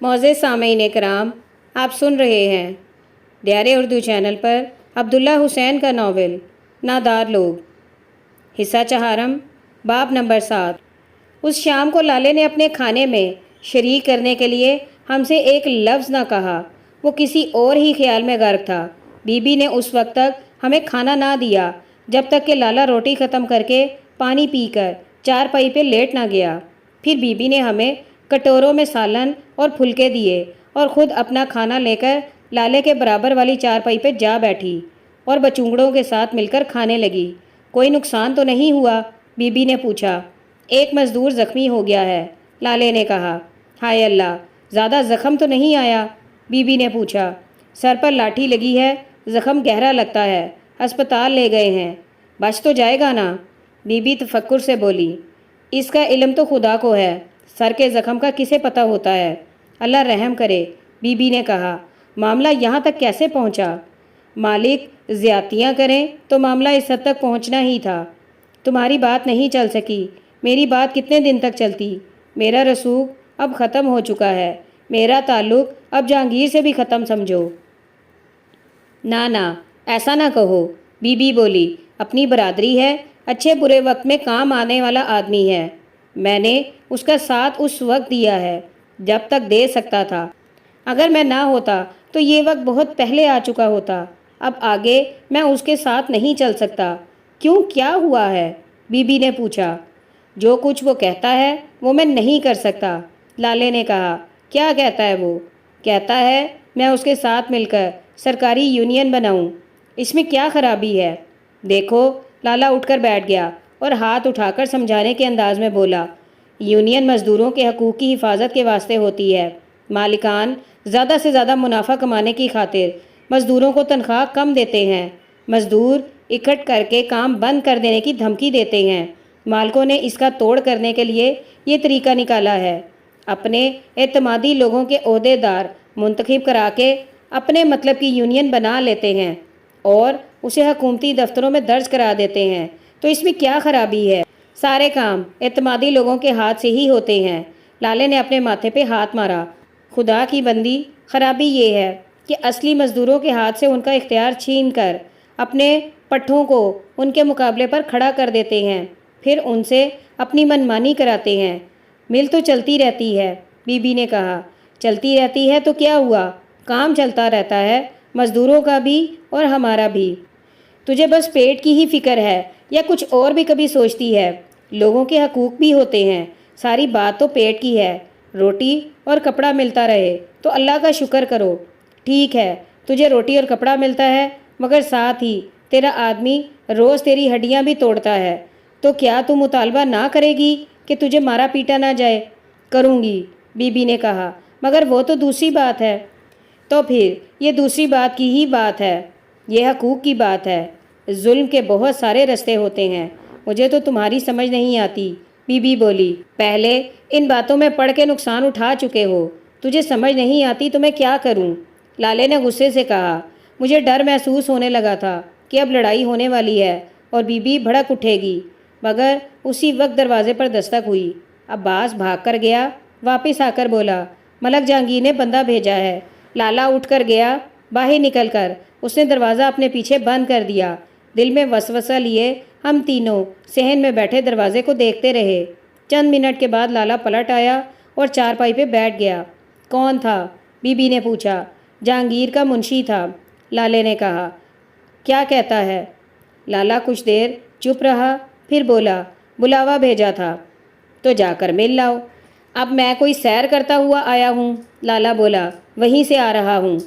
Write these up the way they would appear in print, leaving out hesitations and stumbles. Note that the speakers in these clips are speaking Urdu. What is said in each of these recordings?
معزز سامعین کرام، آپ سن رہے ہیں ڈیار اردو چینل پر عبداللہ حسین کا ناول نادار لوگ، حصہ چہارم، باب نمبر 7۔ اس شام کو لالے نے اپنے کھانے میں شریک کرنے کے لیے ہم سے ایک لفظ نہ کہا۔ وہ کسی اور ہی خیال میں غرق تھا۔ بی بی نے اس وقت تک ہمیں کھانا نہ دیا جب تک کہ لالا روٹی ختم کر کے پانی پی کر چارپائی پہ لیٹ نہ گیا۔ پھر بی بی نے ہمیں کٹوروں میں سالن اور پھلکے دیے اور خود اپنا کھانا لے کر لالے کے برابر والی چارپائی پہ جا بیٹھی اور بچونگڑوں کے ساتھ مل کر کھانے لگی۔ کوئی نقصان تو نہیں ہوا؟ بی بی نے پوچھا۔ ایک مزدور زخمی ہو گیا ہے، لالے نے کہا۔ ہائے اللہ، زیادہ زخم تو نہیں آیا؟ بی بی نے پوچھا۔ سر پر لاٹھی لگی ہے، زخم گہرا لگتا ہے، ہسپتال لے گئے ہیں، بچ تو جائے گا نا؟ بی بی تفکر سے بولی۔ اس کا علم تو خدا کو ہے، سر کے زخم کا کسے پتہ ہوتا ہے؟ اللہ رحم کرے، بی بی نے کہا۔ معاملہ یہاں تک کیسے پہنچا؟ مالک زیادتیاں کریں تو معاملہ اس حد تک پہنچنا ہی تھا۔ تمہاری بات نہیں چل سکی، میری بات کتنے دن تک چلتی؟ میرا رسوخ اب ختم ہو چکا ہے، میرا تعلق اب جہانگیر سے بھی ختم سمجھو۔ نہ ایسا نہ کہو، بی بی بولی۔ اپنی برادری ہے، اچھے برے وقت میں کام آنے والا آدمی ہے۔ میں نے اس کا ساتھ اس وقت دیا ہے جب تک دے سکتا تھا۔ اگر میں نہ ہوتا تو یہ وقت بہت پہلے آ چکا ہوتا۔ اب آگے میں اس کے ساتھ نہیں چل سکتا۔ کیوں، کیا ہوا ہے؟ بی بی نے پوچھا۔ جو کچھ وہ کہتا ہے وہ میں نہیں کر سکتا، لالے نے کہا۔ کیا کہتا ہے وہ؟ کہتا ہے میں اس کے ساتھ مل کر سرکاری یونین بناؤں۔ اس میں کیا خرابی ہے؟ دیکھو، لالا اٹھ کر بیٹھ گیا اور ہاتھ اٹھا کر سمجھانے کے انداز میں بولا۔ یونین مزدوروں کے حقوق کی حفاظت کے واسطے ہوتی ہے۔ مالکان زیادہ سے زیادہ منافع کمانے کی خاطر مزدوروں کو تنخواہ کم دیتے ہیں۔ مزدور اکٹھ کر کے کام بند کر دینے کی دھمکی دیتے ہیں۔ مالکوں نے اس کا توڑ کرنے کے لیے یہ طریقہ نکالا ہے۔ اپنے اعتمادی لوگوں کے عہدے دار منتخب کرا کے اپنے مطلب کی یونین بنا لیتے ہیں اور اسے حکومتی دفتروں میں درج کرا دیتے ہیں۔ تو اس میں کیا خرابی ہے؟ سارے کام اعتمادی لوگوں کے ہاتھ سے ہی ہوتے ہیں۔ لالے نے اپنے ماتھے پہ ہاتھ مارا۔ خدا کی بندی، خرابی یہ ہے کہ اصلی مزدوروں کے ہاتھ سے ان کا اختیار چھین کر اپنے پٹھوں کو ان کے مقابلے پر کھڑا کر دیتے ہیں، پھر ان سے اپنی منمانی کراتے ہیں۔ مل تو چلتی رہتی ہے، بی بی نے کہا۔ چلتی رہتی ہے تو کیا ہوا؟ کام چلتا رہتا ہے، مزدوروں کا بھی اور ہمارا بھی۔ تجھے بس پیٹ کی ہی فکر ہے یا کچھ اور بھی کبھی سوچتی ہے؟ لوگوں کے حقوق بھی ہوتے ہیں، ساری بات تو پیٹ کی ہے۔ روٹی اور کپڑا ملتا رہے تو اللہ کا شکر کرو۔ ٹھیک ہے، تجھے روٹی اور کپڑا ملتا ہے، مگر ساتھ ہی تیرا آدمی روز تیری ہڈیاں بھی توڑتا ہے، تو کیا تو مطالبہ نہ کرے گی کہ تجھے مارا پیٹا نہ جائے؟ کروں گی، بی بی نے کہا، مگر وہ تو دوسری بات ہے۔ تو پھر یہ دوسری بات کی ہی بات ہے، یہ حقوق کی بات ہے۔ ظلم کے بہت سارے رستے ہوتے ہیں، مجھے تو تمہاری سمجھ نہیں آتی، بی بی بولی۔ پہلے ان باتوں میں پڑھ کے نقصان اٹھا چکے ہو، تجھے سمجھ نہیں آتی تو میں کیا کروں؟ لالے نے غصے سے کہا۔ مجھے ڈر محسوس ہونے لگا تھا کہ اب لڑائی ہونے والی ہے اور بی بی بھڑک اٹھے گی، مگر اسی وقت دروازے پر دستک ہوئی۔ عباس بھاگ کر گیا، واپس آ کر بولا، ملک جہانگیر نے بندہ بھیجا ہے۔ لالا اٹھ کر گیا، باہر نکل کر اس نے دروازہ اپنے پیچھے بند کر دیا۔ دل میں وسوسہ لیے ہم تینوں صحن میں بیٹھے دروازے کو دیکھتے رہے۔ چند منٹ کے بعد لالا پلٹ آیا اور چارپائی پہ بیٹھ گیا۔ کون تھا؟ بی بی نے پوچھا۔ جہانگیر کا منشی تھا، لالے نے کہا۔ کیا کہتا ہے؟ لالا کچھ دیر چپ رہا، پھر بولا، بلاوا بھیجا تھا تو جا کر مل لاؤ۔ اب میں کوئی سیر کرتا ہوا آیا ہوں، لالا بولا، وہیں سے آ رہا ہوں۔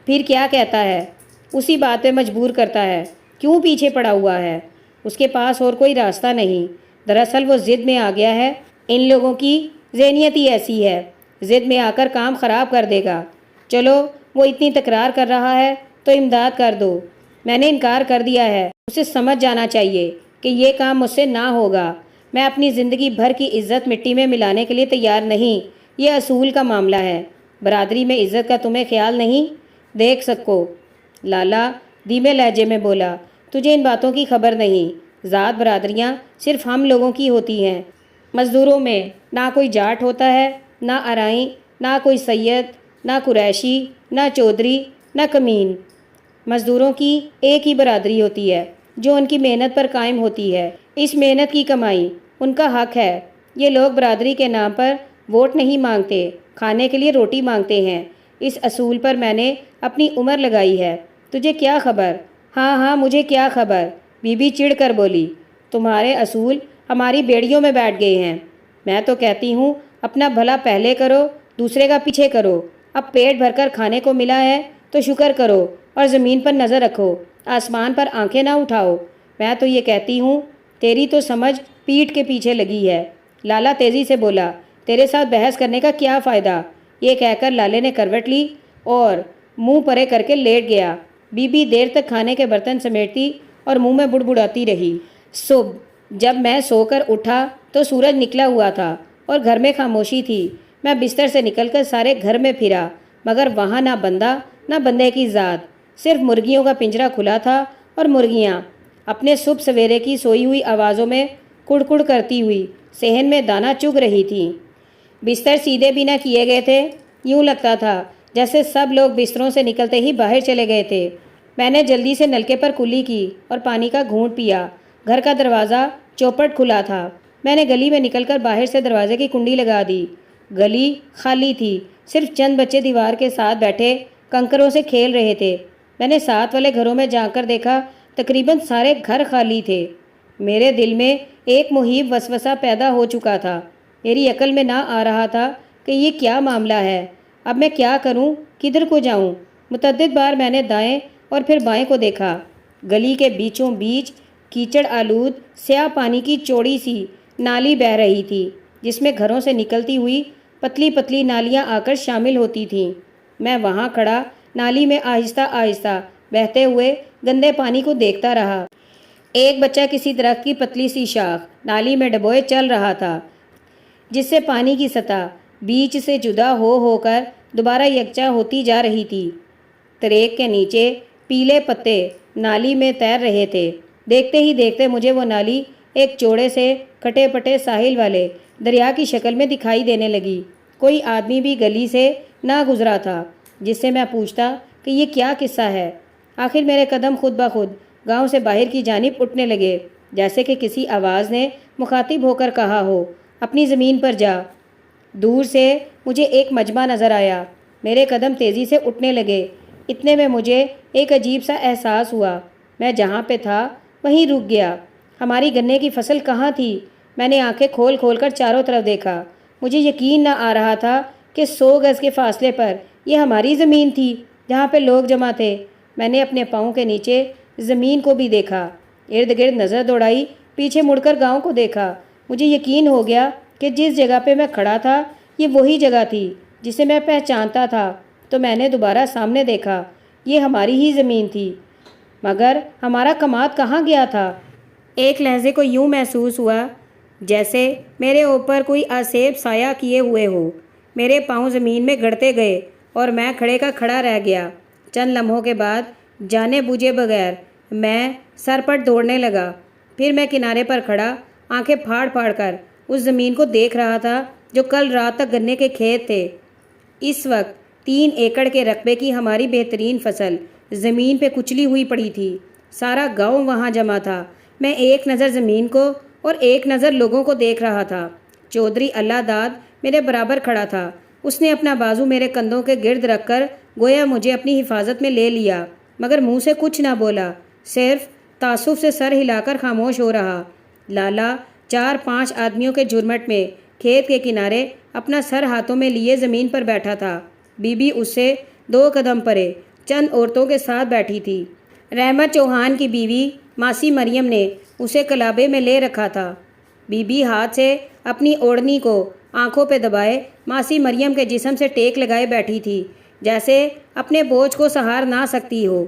پھر کیا کہتا ہے؟ اسی بات پہ مجبور کرتا ہے۔ کیوں پیچھے پڑا ہوا ہے؟ اس کے پاس اور کوئی راستہ نہیں۔ دراصل وہ ضد میں آ گیا ہے، ان لوگوں کی ذہنیت ہی ایسی ہے، ضد میں آ کر کام خراب کر دے گا۔ چلو، وہ اتنی تکرار کر رہا ہے تو امداد کر دو۔ میں نے انکار کر دیا ہے، اسے سمجھ جانا چاہیے کہ یہ کام مجھ سے نہ ہوگا۔ میں اپنی زندگی بھر کی عزت مٹی میں ملانے کے لیے تیار نہیں، یہ اصول کا معاملہ ہے۔ برادری میں عزت کا تمہیں خیال نہیں؟ دیکھ سکو، لالا دھیمے لہجے میں بولا، تجھے ان باتوں کی خبر نہیں۔ ذات برادریاں صرف ہم لوگوں کی ہوتی ہیں۔ مزدوروں میں نہ کوئی جاٹ ہوتا ہے، نہ ارائیں، نہ کوئی سید، نہ قریشی، نہ چودھری، نہ کمین۔ مزدوروں کی ایک ہی برادری ہوتی ہے جو ان کی محنت پر قائم ہوتی ہے۔ اس محنت کی کمائی ان کا حق ہے۔ یہ لوگ برادری کے نام پر ووٹ نہیں مانگتے، کھانے کے لیے روٹی مانگتے ہیں۔ اس اصول پر میں نے اپنی عمر لگائی ہے۔ تجھے کیا خبر؟ ہاں ہاں مجھے کیا خبر، بی بی چڑھ کر بولی۔ تمہارے اصول ہماری بیڑیوں میں بیٹھ گئے ہیں۔ میں تو کہتی ہوں اپنا بھلا پہلے کرو، دوسرے کا پیچھے کرو۔ اب پیٹ بھر کر کھانے کو ملا ہے تو شکر کرو اور زمین پر نظر رکھو، آسمان پر آنکھیں نہ اٹھاؤ۔ میں تو یہ کہتی ہوں تیری تو سمجھ پیٹھ کے پیچھے لگی ہے۔ لالا تیزی سے بولا، تیرے ساتھ بحث کرنے کا کیا فائدہ؟ یہ کہہ کر لالے نے کروٹ لی اور منہ پرے کر کے لیٹ گیا۔ بی بی دیر تک کھانے کے برتن سمیٹتی اور منہ میں بڑبڑاتی رہی۔ صبح جب میں سو کر اٹھا تو سورج نکلا ہوا تھا اور گھر میں خاموشی تھی۔ میں بستر سے نکل کر سارے گھر میں پھرا، مگر وہاں نہ بندہ نہ بندے کی ذات، صرف مرغیوں کا پنجرا کھلا تھا اور مرغیاں اپنے صبح سویرے کی سوئی ہوئی آوازوں میں کڑ کڑ کرتی ہوئی صحن میں دانہ چگ رہی تھیں۔ بستر سیدھے بھی نہ کیے گئے تھے، یوں لگتا تھا جیسے سب لوگ بستروں سے نکلتے ہی باہر چلے گئے تھے۔ میں نے جلدی سے نلکے پر کلی کی اور پانی کا گھونٹ پیا۔ گھر کا دروازہ چوپٹ کھلا تھا۔ میں نے گلی میں نکل کر باہر سے دروازے کی کنڈی لگا دی۔ گلی خالی تھی، صرف چند بچے دیوار کے ساتھ بیٹھے کنکروں سے کھیل رہے تھے۔ میں نے ساتھ والے گھروں میں جا کر دیکھا، تقریباً سارے گھر خالی تھے۔ میرے دل میں ایک مہیب وسوسہ پیدا ہو چکا تھا۔ میری عقل میں نہ آ رہا تھا کہ یہ کیا معاملہ ہے، اب میں کیا کروں، کدھر کو جاؤں۔ متعدد بار میں نے دائیں اور پھر بائیں کو دیکھا۔ گلی کے بیچوں بیچ کیچڑ آلود سیاہ پانی کی چوڑی سی نالی بہہ رہی تھی، جس میں گھروں سے نکلتی ہوئی پتلی پتلی نالیاں آ کر شامل ہوتی تھیں۔ میں وہاں کھڑا نالی میں آہستہ آہستہ بہتے ہوئے گندے پانی کو دیکھتا رہا۔ ایک بچہ کسی درخت کی پتلی سی شاخ نالی میں ڈبوئے چل رہا تھا، جس سے پانی کی سطح بیچ سے جدا ہو کر دوبارہ یکجا ہوتی جا رہی تھی۔ تریک کے نیچے پیلے پتے نالی میں تیر رہے تھے۔ دیکھتے ہی دیکھتے مجھے وہ نالی ایک چوڑے سے کٹے پٹے ساحل والے دریا کی شکل میں دکھائی دینے لگی۔ کوئی آدمی بھی گلی سے نہ گزرا تھا جس سے میں پوچھتا کہ یہ کیا قصہ ہے۔ آخر میرے قدم خود بخود گاؤں سے باہر کی جانب اٹھنے لگے، جیسے کہ کسی آواز نے مخاطب ہو کر کہا ہو، اپنی زمین پر جا۔ دور سے مجھے ایک مجمع نظر آیا۔ میرے قدم تیزی سے اٹھنے لگے۔ اتنے میں مجھے ایک عجیب سا احساس ہوا۔ میں جہاں پہ تھا وہیں رک گیا۔ ہماری گنے کی فصل کہاں تھی؟ میں نے آنکھیں کھول کھول کر چاروں طرف دیکھا۔ مجھے یقین نہ آ رہا تھا کہ 100 گز کے فاصلے پر یہ ہماری زمین تھی جہاں پہ لوگ جمع تھے۔ میں نے اپنے پاؤں کے نیچے زمین کو بھی دیکھا، ارد گرد نظر دوڑائی، پیچھے مڑ کر گاؤں کو دیکھا۔ مجھے یقین ہو گیا کہ جس جگہ پہ میں کھڑا تھا یہ وہی جگہ تھی جسے میں پہچانتا تھا۔ تو میں نے دوبارہ سامنے دیکھا، یہ ہماری ہی زمین تھی، مگر ہمارا کماد کہاں گیا تھا؟ ایک لحظے کو یوں محسوس ہوا جیسے میرے اوپر کوئی آسیب سایہ کیے ہوئے ہو۔ میرے پاؤں زمین میں گڑتے گئے اور میں کھڑے کا کھڑا رہ گیا۔ چند لمحوں کے بعد جانے بوجھے بغیر میں سر پٹ دوڑنے لگا۔ پھر میں کنارے پر کھڑا آنکھیں پھاڑ پھاڑ کر اس زمین کو دیکھ رہا تھا جو کل رات تک گنے کے کھیت تھے۔ اس وقت 3 ایکڑ کے رقبے کی ہماری بہترین فصل زمین پہ کچلی ہوئی پڑی تھی۔ سارا گاؤں وہاں جمع تھا۔ میں ایک نظر زمین کو اور ایک نظر لوگوں کو دیکھ رہا تھا۔ چودھری اللہ داد میرے برابر کھڑا تھا۔ اس نے اپنا بازو میرے کندھوں کے گرد رکھ کر گویا مجھے اپنی حفاظت میں لے لیا، مگر منہ سے کچھ نہ بولا، صرف تعصب سے سر ہلا کر خاموش ہو رہا۔ لالا 4-5 آدمیوں کے جھرمٹ میں کھیت کے کنارے اپنا سر ہاتھوں میں لیے زمین پر بیٹھا تھا۔ بی بی اس سے 2 قدم پرے چند عورتوں کے ساتھ بیٹھی تھی۔ رحمت چوہان کی بیوی ماسی مریم نے اسے کلابے میں لے رکھا تھا۔ بی بی ہاتھ سے اپنی اوڑھنی کو آنکھوں پہ دبائے ماسی مریم کے جسم سے ٹیک لگائے بیٹھی تھی، جیسے اپنے بوجھ کو سہار نہ سکتی ہو۔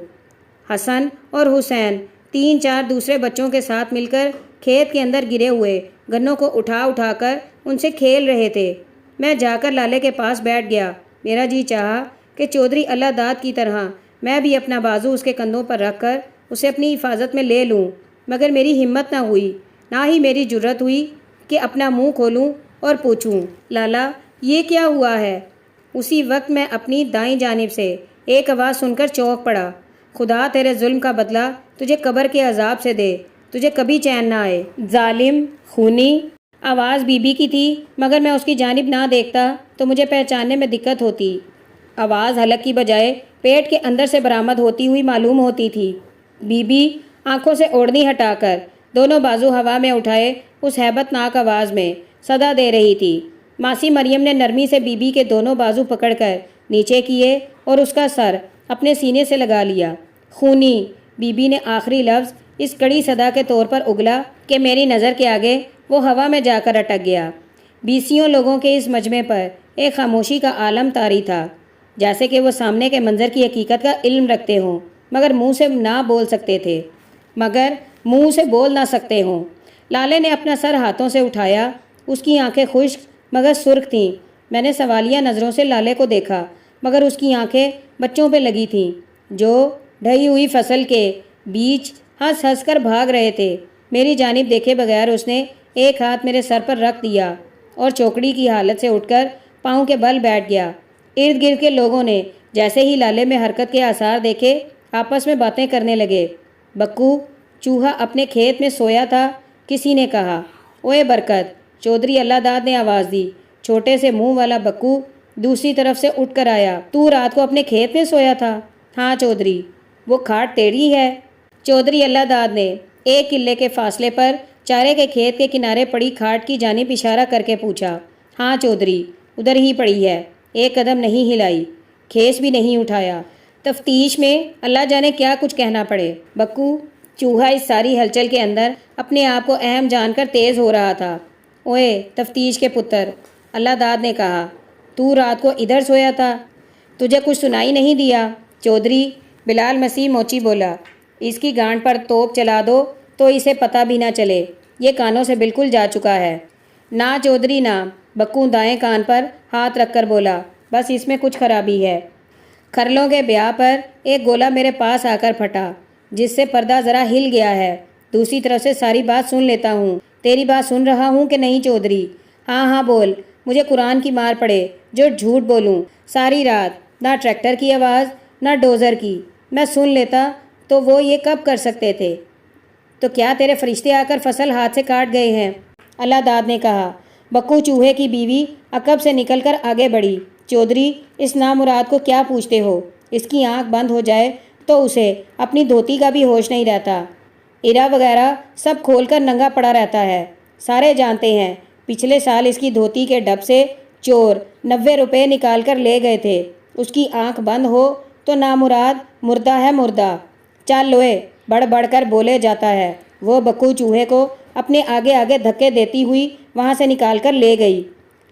حسن اور حسین 3-4 دوسرے بچوں کے ساتھ مل کر کھیت کے اندر گرے ہوئے گنوں کو اٹھا اٹھا کر ان سے کھیل رہے تھے۔ میں جا کر لالے کے پاس بیٹھ گیا۔ میرا جی چاہا کہ چودھری اللہ داد کی طرح میں بھی اپنا بازو اس کے کندھوں پر رکھ کر اسے اپنی حفاظت میں لے لوں، مگر میری ہمت نہ ہوئی، نہ ہی میری جرت ہوئی کہ اپنا منہ کھولوں اور پوچھوں، لالا یہ کیا ہوا ہے؟ اسی وقت میں اپنی دائیں جانب سے ایک آواز سن کر چونک پڑا۔ خدا تیرے ظلم کا بدلہ تجھے قبر کے عذاب سے دے، تجھے کبھی چین نہ آئے، ظالم، خونی۔ آواز بی بی کی تھی، مگر میں اس کی جانب نہ دیکھتا تو مجھے پہچاننے میں دقت ہوتی۔ آواز حلق کی بجائے پیٹ کے اندر سے برآمد ہوتی ہوئی معلوم ہوتی تھی۔ بی بی آنکھوں سے اوڑھنی ہٹا کر دونوں بازو ہوا میں اٹھائے اس ہیبت ناک آواز میں صدا دے رہی تھی۔ ماسی مریم نے نرمی سے بی بی کے دونوں بازو پکڑ کر نیچے کیے اور اس کا سر اپنے سینے سے لگا لیا۔ خونی، بی بی نے آخری لفظ اس کڑی صدا کے طور پر اگلا کہ میری نظر کے آگے وہ ہوا میں جا کر اٹک گیا۔ بیسیوں لوگوں کے اس مجمع پر ایک خاموشی کا عالم طاری تھا، جیسے کہ وہ سامنے کے منظر کی حقیقت کا علم رکھتے ہوں مگر منہ سے بول نہ سکتے ہوں۔ لالے نے اپنا سر ہاتھوں سے اٹھایا، اس کی آنکھیں خشک مگر سرخ تھیں۔ میں نے سوالیہ نظروں سے لالے کو دیکھا مگر اس کی آنکھیں بچوں پہ لگی تھیں جو ڈھی ہوئی فصل کے بیچ ہنس ہنس کر بھاگ رہے تھے۔ میری جانب دیکھے بغیر اس نے ایک ہاتھ میرے سر پر رکھ دیا اور چوکڑی کی حالت سے اٹھ کر پاؤں کے بل بیٹھ گیا۔ ارد گرد کے لوگوں نے جیسے ہی لالے میں حرکت کے آثار دیکھے آپس میں باتیں کرنے لگے۔ بکو چوہا اپنے کھیت میں سویا تھا، کسی نے کہا۔ اوئے برکت، چودھری اللہ داد نے آواز دی۔ چھوٹے سے منہ والا بکو دوسری طرف سے اٹھ کر آیا۔ تو رات کو اپنے کھیت میں سویا تھا؟ ہاں چودھری۔ وہ کھاٹ تیری ہے؟ چودھری اللہ داد نے ایک کلے کے فاصلے پر چارے کے کھیت کے کنارے پڑی کھاٹ کی جانب اشارہ کر کے پوچھا۔ ہاں چودھری، ادھر ہی پڑی ہے، ایک قدم نہیں ہلائی، کھیس بھی نہیں اٹھایا۔ تفتیش میں اللہ جانے کیا کچھ کہنا پڑے۔ بکو چوہا اس ساری ہلچل کے اندر اپنے آپ کو اہم جان کر تیز ہو رہا تھا۔ اوئے تفتیش کے پتر، اللہ داد نے کہا، تو رات کو ادھر سویا تھا، تجھے کچھ سنائی نہیں دیا؟ چودھری بلال مسیح موچی بولا، اس کی گانٹ پر توپ چلا دو تو اسے پتہ بھی نہ چلے، یہ کانوں سے بالکل جا چکا ہے۔ نہ چودھری نہ، بکو دائیں کان پر ہاتھ رکھ کر بولا، بس اس میں کچھ خرابی ہے۔ کھرلوں کے بیاہ پر ایک گولا میرے پاس آ کر پھٹا جس سے پردہ ذرا ہل گیا ہے، دوسری طرف سے ساری بات سن لیتا ہوں۔ تیری بات سن رہا ہوں کہ نہیں چودھری؟ ہاں ہاں بول، مجھے قرآن کی مار پڑے جو جھوٹ بولوں۔ ساری رات نہ ٹریکٹر کی آواز نہ ڈوزر کی، میں سن لیتا تو وہ یہ کب کر سکتے تھے؟ تو کیا تیرے فرشتے آ کر فصل ہاتھ سے کاٹ گئے ہیں؟ اللہ داد نے کہا۔ بکو چوہے کی بیوی عقب سے نکل کر آگے بڑھی۔ چودھری اس نامراد کو کیا پوچھتے ہو؟ اس کی آنکھ بند ہو جائے تو اسے اپنی دھوتی کا بھی ہوش نہیں رہتا، ایرا وغیرہ سب کھول کر ننگا پڑا رہتا ہے۔ سارے جانتے ہیں پچھلے سال اس کی دھوتی کے ڈب سے چور 90 روپے نکال کر لے گئے تھے۔ اس کی آنکھ بند ہو تو نامراد مردہ ہے مردہ۔ چل لوئے، بڑھ بڑھ کر بولے جاتا ہے۔ وہ بکو چوہے کو اپنے آگے آگے دھکے دیتی ہوئی وہاں سے نکال کر لے گئی۔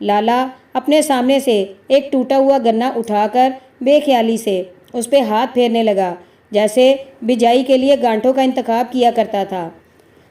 لالا اپنے سامنے سے ایک ٹوٹا ہوا گنا اٹھا کر بے خیالی سے اس پہ ہاتھ پھیرنے لگا، جیسے بجائی کے لیے گانٹھوں کا انتخاب کیا کرتا تھا۔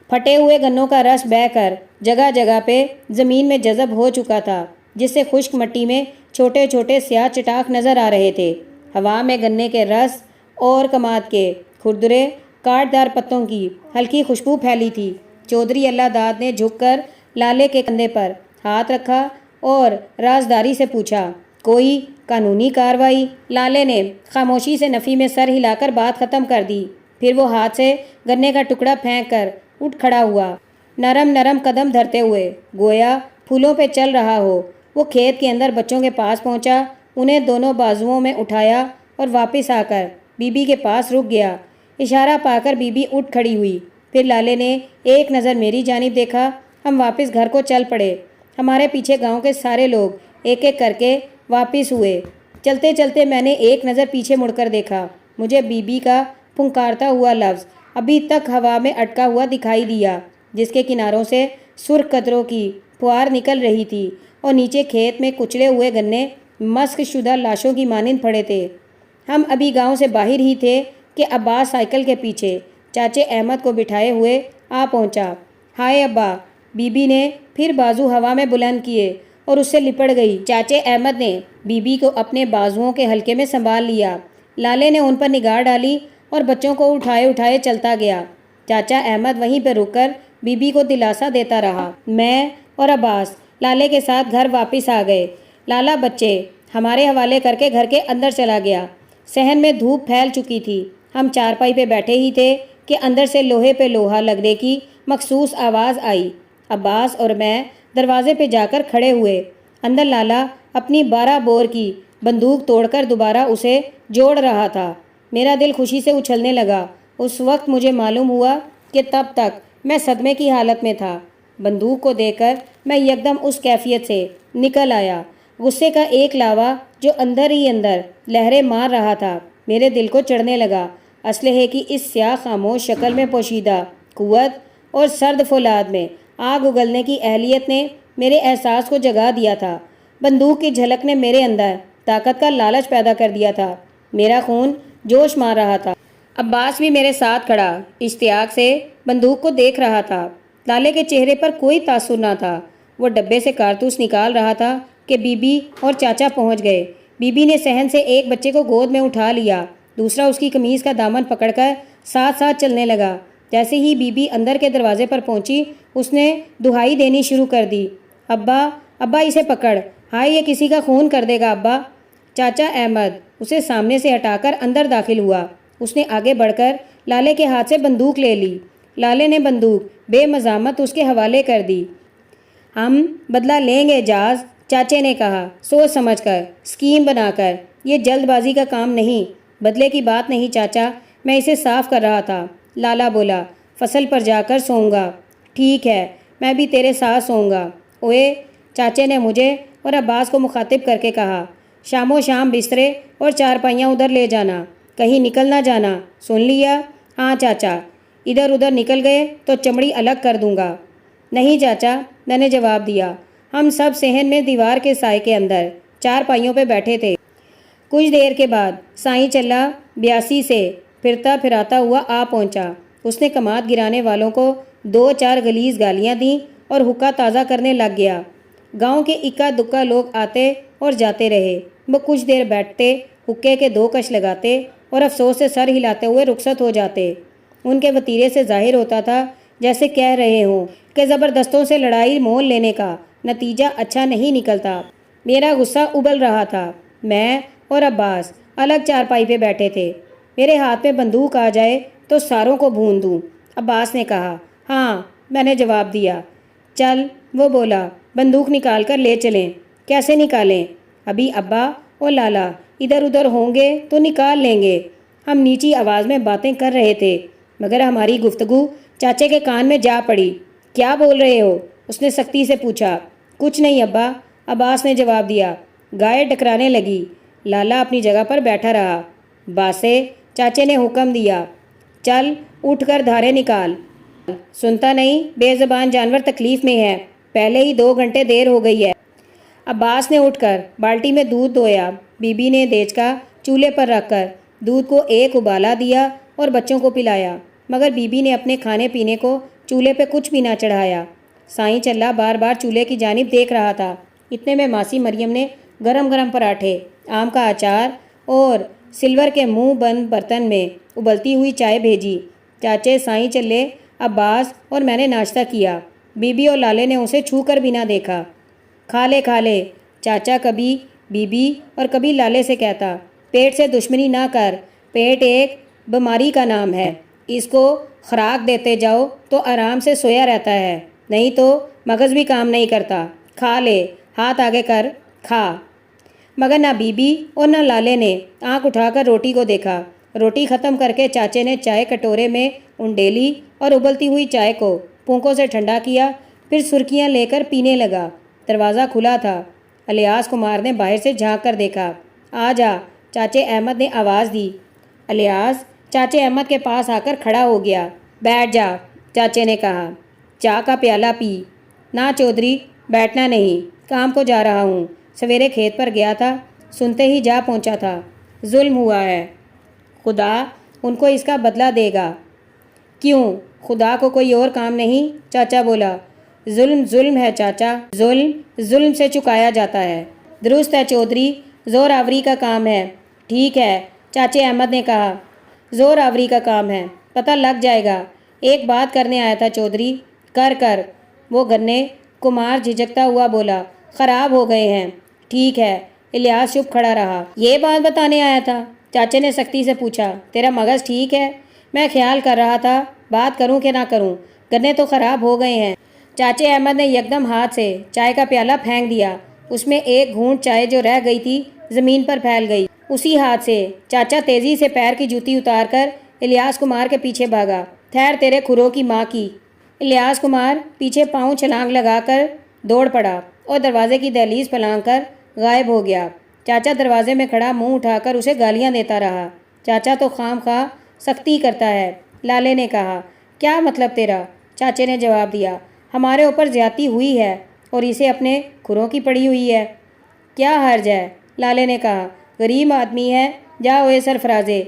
پھٹے ہوئے گنوں کا رس بہہ کر جگہ جگہ پہ زمین میں جذب ہو چکا تھا، جس سے خشک مٹی میں چھوٹے چھوٹے سیاہ چٹاخ نظر آ رہے تھے۔ ہوا میں گنے کے رس اور کماد کے کھردرے کاٹ دار پتوں کی ہلکی خوشبو پھیلی تھی۔ چودھری اللہ داد نے جھک کر لالے کے کندھے پر ہاتھ رکھا اور رازداری سے پوچھا، کوئی قانونی کارروائی؟ لالے نے خاموشی سے نفی میں سر ہلا کر بات ختم کر دی۔ پھر وہ ہاتھ سے گنے کا ٹکڑا پھینک کر اٹھ کھڑا ہوا، نرم نرم قدم دھرتے ہوئے، گویا پھولوں پہ چل رہا ہو۔ وہ کھیت کے اندر بچوں کے پاس پہنچا، انہیں دونوں بازوؤں میں اٹھایا اور واپس آ کر بی بی کے پاس رک گیا۔ اشارہ پا کر بی بی اٹھ کھڑی ہوئی۔ پھر لالے نے ایک نظر میری جانب دیکھا۔ ہم واپس گھر کو چل پڑے۔ ہمارے پیچھے گاؤں کے سارے لوگ ایک ایک کر کے واپس ہوئے۔ چلتے چلتے میں نے ایک نظر پیچھے مڑ کر دیکھا۔ مجھے بی بی کا پھنکارتا ہوا لفظ ابھی تک ہوا میں اٹکا ہوا دکھائی دیا، جس کے کناروں سے سرخ قطروں کی پھوار نکل رہی تھی اور نیچے کھیت میں کچلے ہوئے گنے مسخ شدہ لاشوں کی مانند پڑے تھے۔ ہم ابھی گاؤں سے باہر ہی تھے کہ عباس سائیکل کے پیچھے چاچے احمد کو بٹھائے ہوئے آ پہنچا۔ ہائے ابا، بی بی نے پھر بازو ہوا میں بلند کیے اور اس سے لپٹ گئی۔ چاچے احمد نے بی بی کو اپنے بازوؤں کے حلقے میں سنبھال لیا۔ لالے نے ان پر نگاہ ڈالی اور بچوں کو اٹھائے اٹھائے چلتا گیا۔ چاچا احمد وہیں پہ رک کر بی بی کو دلاسا دیتا رہا۔ میں اور عباس لالے کے ساتھ گھر واپس آ گئے۔ لالا بچے ہمارے حوالے کر کے گھر کے اندر چلا گیا۔ صحن میں دھوپ پھیل چکی تھی۔ ہم چارپائی پہ بیٹھے ہی تھے کہ اندر سے لوہے پہ لوہا لگنے کی مخصوص آواز آئی۔ عباس اور میں دروازے پہ جا کر کھڑے ہوئے۔ اندر لالا اپنی 12 بور کی بندوق توڑ کر دوبارہ اسے جوڑ رہا تھا۔ میرا دل خوشی سے اچھلنے لگا۔ اس وقت مجھے معلوم ہوا کہ تب تک میں صدمے کی حالت میں تھا۔ بندوق کو دیکھ کر میں یکدم اس کیفیت سے نکل آیا۔ غصے کا ایک لاوا جو اندر ہی اندر لہریں مار رہا تھا میرے دل کو چڑھنے لگا۔ اسلحے کی اس سیاہ خاموش شکل میں پوشیدہ قوت اور سرد فولاد میں آگ اگلنے کی اہلیت نے میرے احساس کو جگا دیا تھا۔ بندوق کی جھلک نے میرے اندر طاقت کا لالچ پیدا کر دیا تھا۔ میرا خون جوش مار رہا تھا۔ عباس بھی میرے ساتھ کھڑا اشتیاق سے بندوق کو دیکھ رہا تھا۔ لالے کے چہرے پر کوئی تاثر نہ تھا۔ وہ ڈبے سے کارتوس نکال رہا تھا کہ بی بی اور چاچا پہنچ گئے۔ بی بی نے صحن سے ایک بچے کو گود میں اٹھا لیا، دوسرا اس کی قمیض کا دامن پکڑ کر ساتھ ساتھ چلنے لگا۔ جیسے ہی بی بی اندر کے دروازے پر پہنچی اس نے دہائی دینی شروع کر دی، ابا ابا اسے پکڑ، ہائے یہ کسی کا خون کر دے گا ابا۔ چاچا احمد اسے سامنے سے ہٹا کر اندر داخل ہوا۔ اس نے آگے بڑھ کر لالے کے ہاتھ سے بندوق لے لی۔ لالے نے بندوق بے مزاحمت اس کے حوالے کر دی۔ ہم بدلہ لیں گے جاز، چاچے نے کہا، سوچ سمجھ کر، اسکیم بنا کر۔ یہ جلد بازی کا کام نہیں، بدلے کی بات نہیں چاچا، میں اسے صاف کر رہا تھا۔ لالا بولا، فصل پر جا کر سوؤں گا۔ ٹھیک ہے، میں بھی تیرے ساتھ سوؤں گا۔ اوئے، چاچے نے مجھے اور عباس کو مخاطب کر کے کہا، شام و شام بسترے اور چارپائیاں ادھر لے جانا، کہیں نکل نہ جانا، سن لیا؟ ہاں چاچا، ادھر ادھر نکل گئے تو چمڑی الگ کر دوں گا۔ نہیں چاچا، میں نے جواب دیا۔ ہم سب صحن میں دیوار کے سائے کے اندر چارپائیوں پہ بیٹھے تھے۔ کچھ دیر کے بعد سائیں چلا 82 سے پھرتا پھراتا ہوا آ پہنچا۔ اس نے کماد گرانے والوں کو 2-4 غلیظ گالیاں دیں اور حکا تازہ کرنے لگ گیا۔ گاؤں کے اکا دکا لوگ آتے اور جاتے رہے۔ وہ کچھ دیر بیٹھتے، حکے کے 2 کش لگاتے اور افسوس سے سر ہلاتے ہوئے رخصت ہو جاتے۔ ان کے وتیرے سے ظاہر ہوتا تھا جیسے کہہ رہے ہوں کہ زبردستوں سے لڑائی مول لینے کا نتیجہ اچھا نہیں نکلتا۔ میرا غصہ ابل رہا تھا۔ میں اور عباس الگ چارپائی پہ بیٹھے تھے۔ میرے ہاتھ میں بندوق آ جائے تو ساروں کو بھون دوں، عباس نے کہا۔ ہاں، میں نے جواب دیا۔ چل، وہ بولا، بندوق نکال کر لے چلیں۔ کیسے نکالیں؟ ابھی ابا اور لالا ادھر ادھر ہوں گے تو نکال لیں گے۔ ہم نیچی آواز میں باتیں کر رہے تھے مگر ہماری گفتگو چاچے کے کان میں جا پڑی۔ کیا بول رہے ہو؟ اس نے سختی سے پوچھا۔ کچھ نہیں ابا، عباس نے جواب دیا۔ گائے ٹکرانے لگی۔ لالا اپنی جگہ پر بیٹھا رہا۔ باسے، چاچے نے حکم دیا، چل اٹھ کر دھارے نکال۔ سنتا نہیں، بے زبان جانور تکلیف میں ہے، پہلے ہی 2 گھنٹے دیر ہو گئی ہے۔ عباس نے اٹھ کر بالٹی میں دودھ دھویا۔ بی بی نے دیچکا چولہے پر رکھ کر دودھ کو ایک ابالا دیا اور بچوں کو پلایا، مگر بی بی نے اپنے کھانے پینے کو چولہے پہ کچھ بھی نہ چڑھایا۔ سائیں چلا بار بار چولہے کی جانب دیکھ رہا تھا۔ اتنے میں ماسی مریم نے گرم گرم پراٹھے، آم کا اچار اور سلور کے منہ بند برتن میں ابلتی ہوئی چائے بھیجی۔ چاچے، سائیں چلے، عباس اور میں نے ناشتہ کیا۔ بی بی اور لالے نے اسے چھو کر بھی نہ دیکھا۔ کھا لے، چاچا کبھی بی بی اور کبھی لالے سے کہتا، پیٹ سے دشمنی نہ کر، پیٹ ایک بیماری کا نام ہے، اس کو خوراک دیتے جاؤ تو آرام سے سویا رہتا ہے، نہیں تو مغز بھی کام نہیں کرتا۔ کھا لے، ہاتھ آگے کر، کھا۔ مگر نہ بی بی اور نہ لالے نے آنکھ اٹھا کر روٹی کو دیکھا۔ روٹی ختم کر کے چاچے نے چائے کٹورے میں انڈیلی اور ابلتی ہوئی چائے کو پھونکوں سے ٹھنڈا کیا، پھر سرخیاں لے کر پینے لگا۔ دروازہ کھلا تھا۔ الیاس کمار نے باہر سے جھانک کر دیکھا۔ آ جا، چاچے احمد نے آواز دی۔ الیاس چاچے احمد کے پاس آ کر کھڑا ہو گیا۔ بیٹھ جا، چاچے نے کہا، چائے کا پیالہ پی۔ نہ چودھری، بیٹھنا نہیں، کام کو جا رہا ہوں، سویرے کھیت پر گیا تھا، سنتے ہی جا پہنچا تھا۔ ظلم ہوا ہے، خدا ان کو اس کا بدلہ دے گا۔ کیوں، خدا کو کوئی اور کام نہیں؟ چاچا بولا۔ ظلم ہے چاچا، ظلم سے چکایا جاتا ہے۔ درست ہے چودھری، زور آوری کا کام ہے۔ ٹھیک ہے، چاچے احمد نے کہا، زور آوری کا کام ہے، پتہ لگ جائے گا۔ ایک بات کرنے آیا تھا چودھری۔ کر وہ گنے، کمار جھجکتا ہوا بولا، خراب ہو گئے ہیں۔ ٹھیک ہے، الیاس چپ کھڑا رہا۔ یہ بات بتانے آیا تھا؟ چاچے نے سختی سے پوچھا۔ تیرا مغز ٹھیک ہے؟ میں خیال کر رہا تھا بات کروں کہ نہ کروں، گنے تو خراب ہو گئے ہیں۔ چاچے احمد نے یکدم ہاتھ سے چائے کا پیالہ پھینک دیا۔ اس میں ایک گھونٹ چائے جو رہ گئی تھی زمین پر پھیل گئی۔ اسی ہاتھ سے چاچا تیزی سے پیر کی جوتی اتار کر الیاس کمار کے پیچھے بھاگا۔ ٹھہر تیرے کھروں کی ماں کی۔ الیاس کمار پیچھے پاؤں چھلانگ لگا کر دوڑ پڑا اور دروازے کی دہلیز پھلانگ کر غائب ہو گیا۔ چاچا دروازے میں کھڑا منہ اٹھا کر اسے گالیاں دیتا رہا۔ چاچا تو خام خواہ سختی کرتا ہے، لالے نے کہا۔ کیا مطلب تیرا؟ چاچے نے جواب دیا۔ ہمارے اوپر زیادتی ہوئی ہے اور اسے اپنے کھروں کی پڑی ہوئی ہے۔ کیا حرج ہے؟ لالے نے کہا۔ غریب آدمی ہے، جا ہوئے سرفرازے،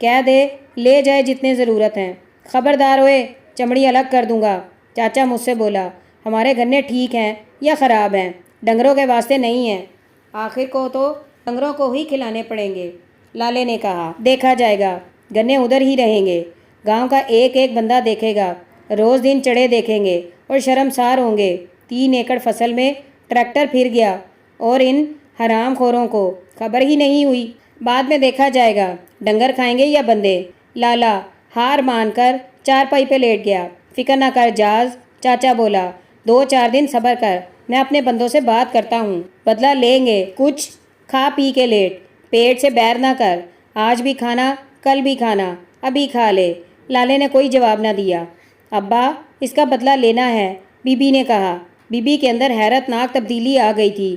کہہ دے لے جائے جتنے ضرورت ہیں۔ خبردار ہوئے چمڑی الگ کر دوں گا۔ چاچا مجھ سے بولا۔ ہمارے گنے ٹھیک ہیں یا خراب ہیں؟ ڈنگروں کے واسطے نہیں ہیں، آخر کو تو ڈنگروں کو ہی کھلانے پڑیں گے، لالے نے کہا۔ دیکھا جائے گا، گنے ادھر ہی رہیں گے، گاؤں کا ایک ایک بندہ دیکھے گا، روز دن چڑھے دیکھیں گے اور شرمسار ہوں گے۔ 3 ایکڑ فصل میں ٹریکٹر پھر گیا اور ان حرام خوروں کو خبر ہی نہیں ہوئی۔ بعد میں دیکھا جائے گا ڈنگر کھائیں گے یا بندے۔ لالا ہار مان کر چارپائی پہ لیٹ گیا۔ فکر نہ کر جاز، چاچا بولا۔ 2-4 دن صبر کر، میں اپنے بندوں سے بات کرتا ہوں، بدلہ لیں گے۔ کچھ کھا پی کے لیٹ، پیٹ سے بیر نہ کر، آج بھی کھانا کل بھی کھانا، ابھی کھا لے۔ لالے نے کوئی جواب نہ دیا۔ ابا اس کا بدلہ لینا ہے، بی بی نے کہا۔ بی بی کے اندر حیرت ناک تبدیلی آ گئی تھی۔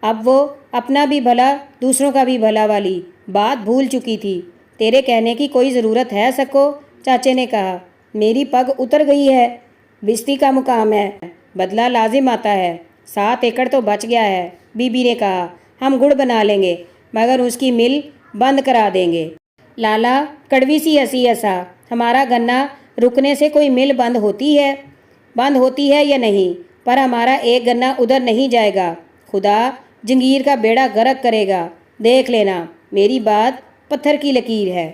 اب وہ اپنا بھی بھلا دوسروں کا بھی بھلا والی بات بھول چکی تھی۔ تیرے کہنے کی کوئی ضرورت ہے سکو، چاچے نے کہا۔ میری پگ اتر گئی ہے، بستی کا مقام ہے، بدلہ لازم آتا ہے۔ 7 ایکڑ تو بچ گیا ہے، بی بی نے کہا۔ ہم گڑ بنا لیں گے مگر اس کی مل بند کرا دیں گے۔ لالا کڑوی سی ہنسی ہنسا۔ ہمارا گنا رکنے سے کوئی مل بند ہوتی ہے یا نہیں، پر ہمارا ایک گنا ادھر نہیں جائے گا، خدا جنگیر کا بیڑا غرق کرے گا، دیکھ لینا، میری بات پتھر کی لکیر ہے۔